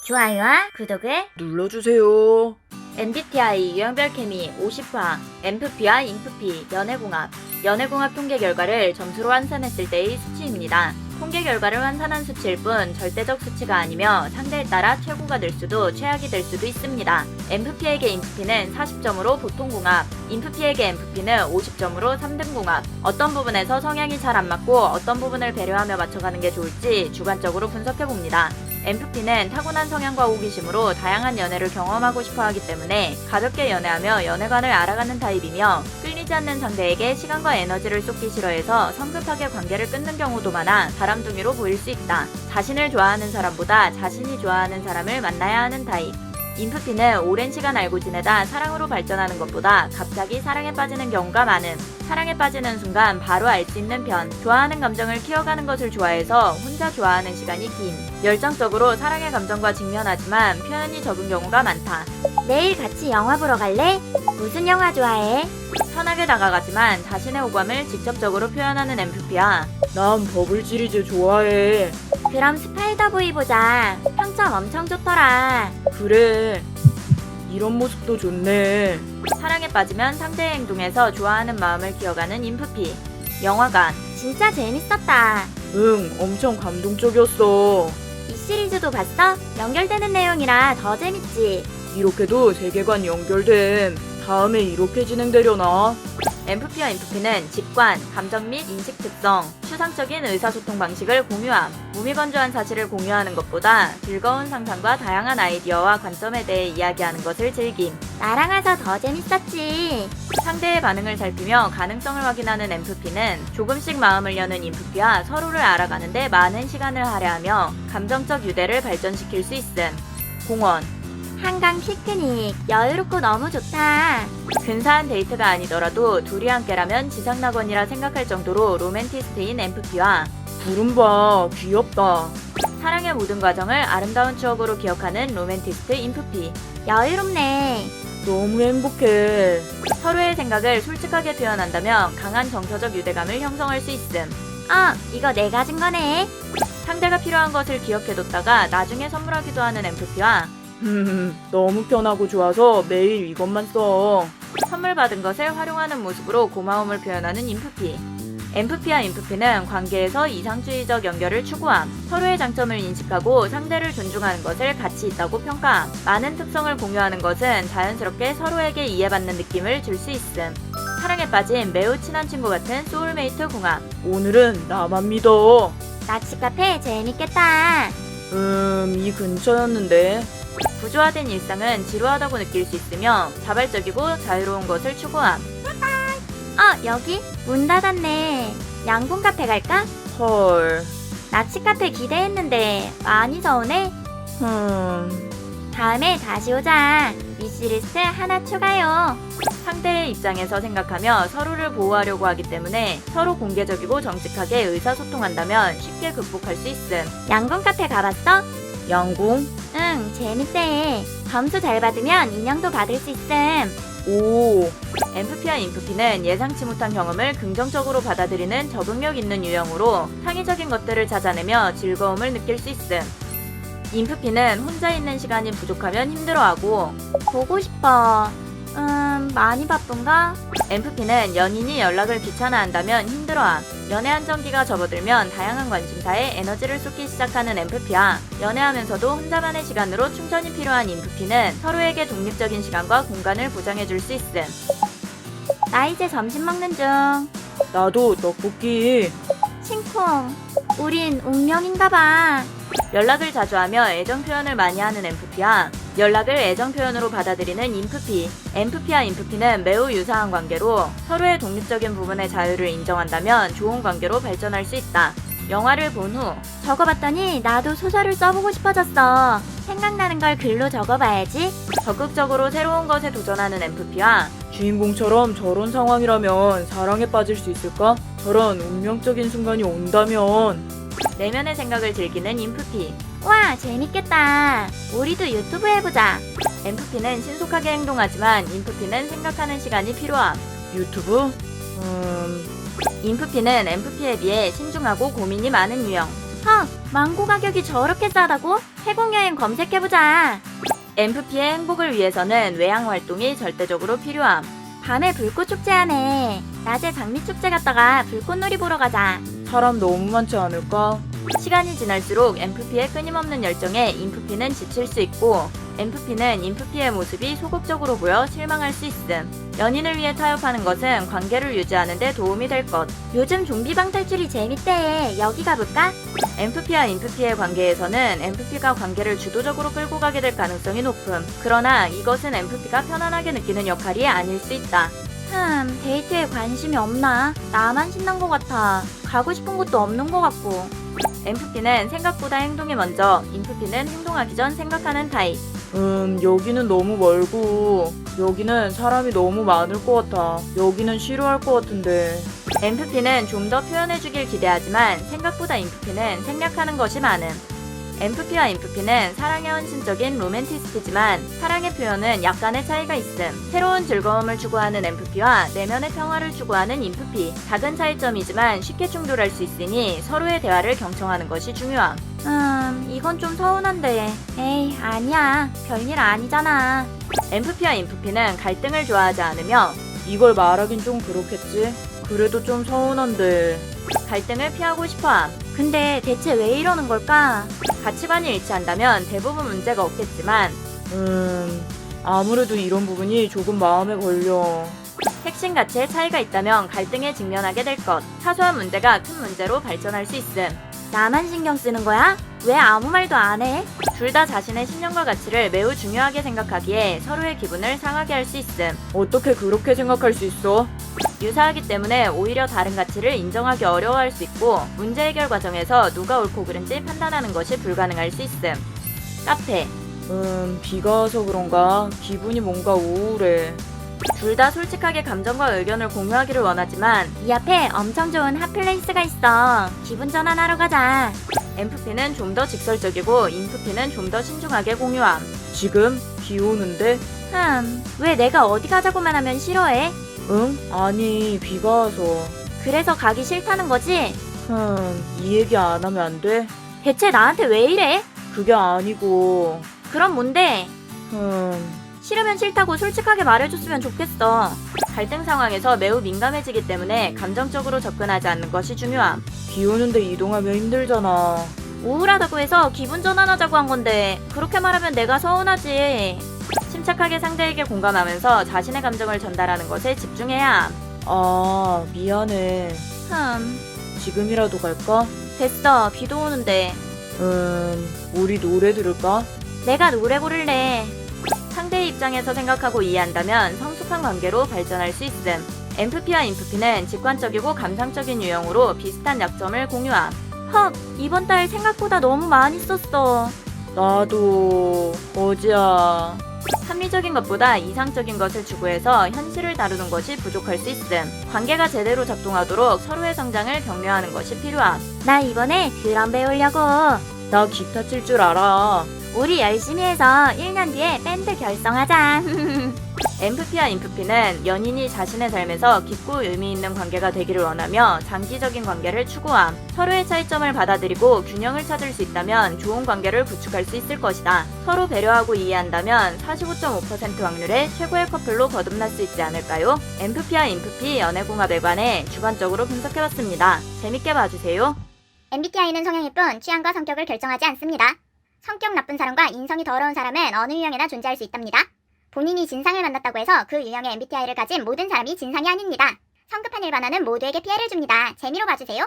좋아요와 구독을 눌러주세요. MBTI 유형별 케미 50화 MFP와 인프피 연애궁합 연애궁합 통계 결과를 점수로 환산했을 때의 수치입니다. 통계 결과를 환산한 수치일 뿐 절대적 수치가 아니며 상대에 따라 최고가 될 수도 최악이 될 수도 있습니다. MFP에게 인프피는 40점으로 보통궁합, 인프피에게 MFP는 50점으로 3등궁합. 어떤 부분에서 성향이 잘 안 맞고 어떤 부분을 배려하며 맞춰가는 게 좋을지 주관적으로 분석해봅니다. MFP는 타고난 성향과 호기심으로 다양한 연애를 경험하고 싶어하기 때문에 가볍게 연애하며 연애관을 알아가는 타입이며 끌리지 않는 상대에게 시간과 에너지를 쏟기 싫어해서 성급하게 관계를 끊는 경우도 많아 바람둥이로 보일 수 있다. 자신을 좋아하는 사람보다 자신이 좋아하는 사람을 만나야 하는 타입. 인프피는 오랜 시간 알고 지내다 사랑으로 발전하는 것보다 갑자기 사랑에 빠지는 경우가 많음. 사랑에 빠지는 순간 바로 알 수 있는 편. 좋아하는 감정을 키워가는 것을 좋아해서 혼자 좋아하는 시간이 긴. 열정적으로 사랑의 감정과 직면하지만 표현이 적은 경우가 많다. 내일 같이 영화 보러 갈래? 무슨 영화 좋아해? 편하게 다가가지만 자신의 호감을 직접적으로 표현하는 MFP야. 난 버블 시리즈 좋아해. 그럼 스파이더보이 보자. 평점 엄청 좋더라. 그래. 이런 모습도 좋네. 사랑에 빠지면 상대의 행동에서 좋아하는 마음을 기어가는 인프피. 영화관. 진짜 재밌었다. 응, 엄청 감동적이었어. 이 시리즈도 봤어? 연결되는 내용이라 더 재밌지. 이렇게도 세계관 연결됨. 다음에 이렇게 진행되려나? MFP와 인프피는 직관, 감정 및 인식 특성, 추상적인 의사소통 방식을 공유함. 무미건조한 사실을 공유하는 것보다 즐거운 상상과 다양한 아이디어와 관점에 대해 이야기하는 것을 즐김. 나랑 와서 더 재밌었지. 상대의 반응을 살피며 가능성을 확인하는 MFP는 조금씩 마음을 여는 인프피와 서로를 알아가는데 많은 시간을 할애하며 감정적 유대를 발전시킬 수 있음. 공원. 한강 피크닉. 여유롭고 너무 좋다. 근사한 데이트가 아니더라도 둘이 함께라면 지상낙원이라 생각할 정도로 로맨티스트인 MFP와 구름 봐, 귀엽다. 사랑의 모든 과정을 아름다운 추억으로 기억하는 로맨티스트 인프피. 여유롭네. 너무 행복해. 서로의 생각을 솔직하게 표현한다면 강한 정서적 유대감을 형성할 수 있음. 이거 내가 준 거네. 상대가 필요한 것을 기억해뒀다가 나중에 선물하기도 하는 MFP와 너무 편하고 좋아서 매일 이것만 써. 선물 받은 것을 활용하는 모습으로 고마움을 표현하는 인프피. MFP와 인프피는 관계에서 이상주의적 연결을 추구함. 서로의 장점을 인식하고 상대를 존중하는 것을 가치 있다고 평가함. 많은 특성을 공유하는 것은 자연스럽게 서로에게 이해받는 느낌을 줄 수 있음. 사랑에 빠진 매우 친한 친구 같은 소울메이트 궁합. 오늘은 나만 믿어. 나치 카페 재밌겠다. 이 근처였는데. 구조화된 일상은 지루하다고 느낄 수 있으며 자발적이고 자유로운 것을 추구함. 여기 문 닫았네. 양궁 카페 갈까? 헐. 나치 카페 기대했는데 많이 서운해? 다음에 다시 오자. 위시리스트 하나 추가요. 상대의 입장에서 생각하며 서로를 보호하려고 하기 때문에 서로 공개적이고 정직하게 의사소통한다면 쉽게 극복할 수 있음. 양궁 카페 가봤어? 양궁? 응, 재밌대. 점수 잘 받으면 인형도 받을 수 있음. 오. MFP와 인프피는 예상치 못한 경험을 긍정적으로 받아들이는 적응력 있는 유형으로 창의적인 것들을 찾아내며 즐거움을 느낄 수 있음. 인프피는 혼자 있는 시간이 부족하면 힘들어하고 보고 싶어. 많이 바쁜가? MFP는 연인이 연락을 귀찮아한다면 힘들어함. 연애 한정기가 접어들면 다양한 관심사에 에너지를 쏟기 시작하는 MFP와 연애하면서도 혼자만의 시간으로 충전이 필요한 인프피는 서로에게 독립적인 시간과 공간을 보장해줄 수 있음. 나 이제 점심 먹는 중. 나도 떡볶이. 칭콩. 우린 운명인가 봐. 연락을 자주 하며 애정 표현을 많이 하는 MFP와 연락을 애정 표현으로 받아들이는 인프피. MFP와 인프피는 매우 유사한 관계로 서로의 독립적인 부분의 자유를 인정한다면 좋은 관계로 발전할 수 있다. 영화를 본 후 적어봤더니 나도 소설을 써보고 싶어졌어. 생각나는 걸 글로 적어봐야지. 적극적으로 새로운 것에 도전하는 MFP와 주인공처럼 저런 상황이라면 사랑에 빠질 수 있을까? 저런 운명적인 순간이 온다면. 내면의 생각을 즐기는 인프피. 와, 재밌겠다. 우리도 유튜브 해보자. MFP는 신속하게 행동하지만 인프피는 생각하는 시간이 필요함. 유튜브? 인프피는 MFP에 비해 신중하고 고민이 많은 유형. 망고 가격이 저렇게 싸다고? 태국여행 검색해보자. MFP의 행복을 위해서는 외양 활동이 절대적으로 필요함. 밤에 불꽃 축제하네. 낮에 장미축제 갔다가 불꽃놀이 보러 가자. 사람 너무 많지 않을까? 시간이 지날수록 MFP의 끊임없는 열정에 인프피는 지칠 수 있고 MFP는 인프피의 모습이 소극적으로 보여 실망할 수 있음. 연인을 위해 타협하는 것은 관계를 유지하는 데 도움이 될 것. 요즘 좀비방 탈출이 재밌대. 여기 가볼까? MFP와 인프피의 관계에서는 MFP가 관계를 주도적으로 끌고 가게 될 가능성이 높음. 그러나 이것은 MFP가 편안하게 느끼는 역할이 아닐 수 있다. 데이트에 관심이 없나? 나만 신난 것 같아. 가고 싶은 곳도 없는 것 같고. MFP는 생각보다 행동이 먼저, 인프피는 행동하기 전 생각하는 타입. 여기는 너무 멀고 여기는 사람이 너무 많을 것 같아. 여기는 싫어할 것 같은데. MFP는 좀 더 표현해주길 기대하지만 생각보다 인프피는 생략하는 것이 많음. MFP와 인프피는 사랑의 헌신적인 로맨티스트지만 사랑의 표현은 약간의 차이가 있음. 새로운 즐거움을 추구하는 MFP와 내면의 평화를 추구하는 인프피. 작은 차이점이지만 쉽게 충돌할 수 있으니 서로의 대화를 경청하는 것이 중요함. 이건 좀 서운한데. 에이, 아니야. 별일 아니잖아. MFP와 인프피는 갈등을 좋아하지 않으며 이걸 말하긴 좀 그렇겠지. 그래도 좀 서운한데. 갈등을 피하고 싶어함. 근데 대체 왜 이러는 걸까? 가치관이 일치한다면 대부분 문제가 없겠지만 아무래도 이런 부분이 조금 마음에 걸려. 핵심 가치의 차이가 있다면 갈등에 직면하게 될 것. 사소한 문제가 큰 문제로 발전할 수 있음. 나만 신경 쓰는 거야? 왜 아무 말도 안 해? 둘 다 자신의 신념과 가치를 매우 중요하게 생각하기에 서로의 기분을 상하게 할 수 있음. 어떻게 그렇게 생각할 수 있어? 유사하기 때문에 오히려 다른 가치를 인정하기 어려워할 수 있고 문제 해결 과정에서 누가 옳고 그른지 판단하는 것이 불가능할 수 있음. 카페. 비가 와서 그런가 기분이 뭔가 우울해. 둘 다 솔직하게 감정과 의견을 공유하기를 원하지만 이 앞에 엄청 좋은 핫플레이스가 있어. 기분 전환하러 가자. MFP는 좀 더 직설적이고 인프피는 좀 더 신중하게 공유함. 지금 비 오는데? 왜 내가 어디 가자고만 하면 싫어해? 응? 아니 비가 와서. 그래서 가기 싫다는 거지? 이 얘기 안 하면 안 돼? 대체 나한테 왜 이래? 그게 아니고. 그럼 뭔데? 흠. 싫으면 싫다고 솔직하게 말해줬으면 좋겠어. 갈등 상황에서 매우 민감해지기 때문에 감정적으로 접근하지 않는 것이 중요함. 비 오는데 이동하면 힘들잖아. 우울하다고 해서 기분 전환하자고 한 건데 그렇게 말하면 내가 서운하지. 침착하게 상대에게 공감하면서 자신의 감정을 전달하는 것에 집중해야 함. 아, 미안해. 지금이라도 갈까? 됐어. 비도 오는데. 우리 노래 들을까? 내가 노래 고를래. 상대의 입장에서 생각하고 이해한다면 성숙한 관계로 발전할 수 있음. MFP와 인프피는 직관적이고 감상적인 유형으로 비슷한 약점을 공유함. 이번 달 생각보다 너무 많이 썼어. 나도 어지야. 합리적인 것보다 이상적인 것을 추구해서 현실을 다루는 것이 부족할 수 있음. 관계가 제대로 작동하도록 서로의 성장을 격려하는 것이 필요함. 나 이번에 드럼 배우려고. 나 기타 칠 줄 알아. 우리 열심히 해서 1년 뒤에 밴드 결성하자. MFP와 인프피는 연인이 자신의 삶에서 깊고 의미 있는 관계가 되기를 원하며 장기적인 관계를 추구함. 서로의 차이점을 받아들이고 균형을 찾을 수 있다면 좋은 관계를 구축할 수 있을 것이다. 서로 배려하고 이해한다면 45.5% 확률의 최고의 커플로 거듭날 수 있지 않을까요? MFP와 인프피 연애궁합에 관해 주관적으로 분석해봤습니다. 재밌게 봐주세요. MBTI는 성향일 뿐 취향과 성격을 결정하지 않습니다. 성격 나쁜 사람과 인성이 더러운 사람은 어느 유형에나 존재할 수 있답니다. 본인이 진상을 만났다고 해서 그 유형의 MBTI를 가진 모든 사람이 진상이 아닙니다. 성급한 일반화는 모두에게 피해를 줍니다. 재미로 봐주세요.